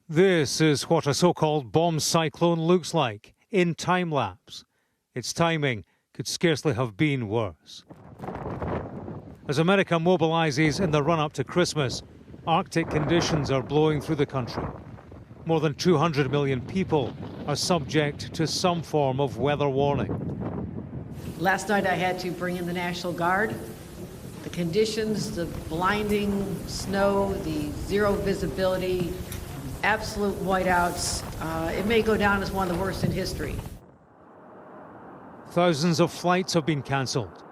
This is what a so-called bomb cyclone looks like in time-lapse. Its timing could scarcely have been worse. As America mobilizes in the run-up to Christmas, Arctic conditions are blowing through the country. More than 200 million people are subject to some form of weather warning. Last night I had to bring in the National Guard. The conditions, the blinding snow, the zero visibility, absolute whiteouts, it may go down as one of the worst in history. Thousands of flights have been cancelled.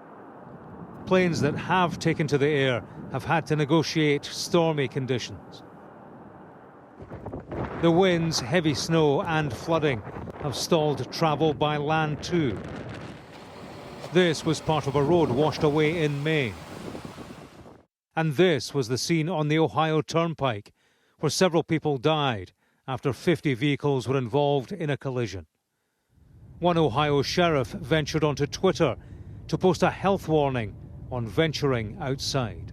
Planes that have taken to the air have had to negotiate stormy conditions. The winds, heavy snow and flooding have stalled travel by land too. This was part of a road washed away in Maine. And this was the scene on the Ohio Turnpike, where several people died after 50 vehicles were involved in a collision. One Ohio sheriff ventured onto Twitter to post a health warning on venturing outside.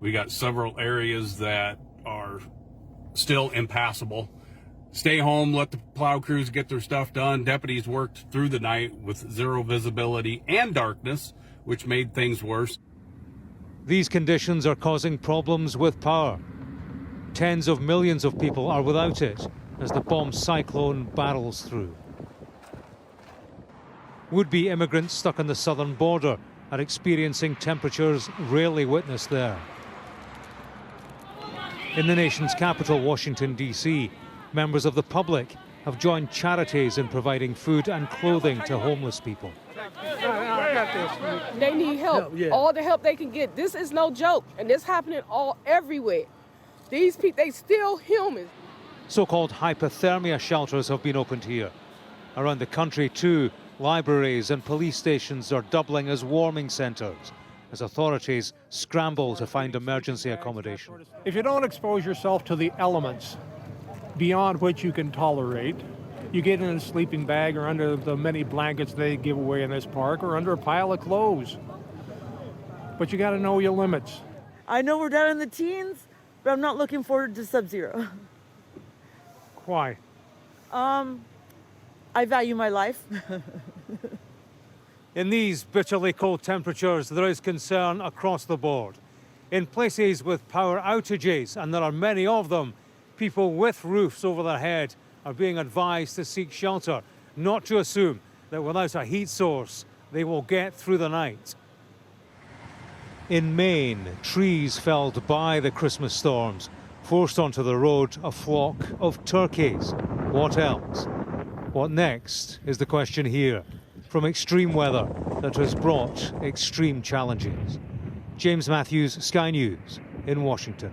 We got several areas that are still impassable. Stay home, let the plow crews get their stuff done. Deputies worked through the night with zero visibility and darkness, which made things worse. These conditions are causing problems with power. Tens of millions of people are without it as the bomb cyclone barrels through. Would-be immigrants stuck on the southern border are experiencing temperatures rarely witnessed there. In the nation's capital, Washington, D.C., members of the public have joined charities in providing food and clothing to homeless people. They need help, all the help they can get. This is no joke, and this happening everywhere. These people, they still human. So-called hypothermia shelters have been opened here. Around the country, too, libraries and police stations are doubling as warming centres as authorities scramble to find emergency accommodation. If you don't expose yourself to the elements beyond which you can tolerate, you get in a sleeping bag or under the many blankets they give away in this park or under a pile of clothes. But you got to know your limits. I know we're down in the teens, but I'm not looking forward to sub-zero. Why? I value my life. In these bitterly cold temperatures, there is concern across the board. In places with power outages, and there are many of them, people with roofs over their head are being advised to seek shelter, not to assume that without a heat source, they will get through the night. In Maine, trees felled by the Christmas storms forced onto the road a flock of turkeys. What else? What next is the question here, from extreme weather that has brought extreme challenges. James Matthews, Sky News in Washington.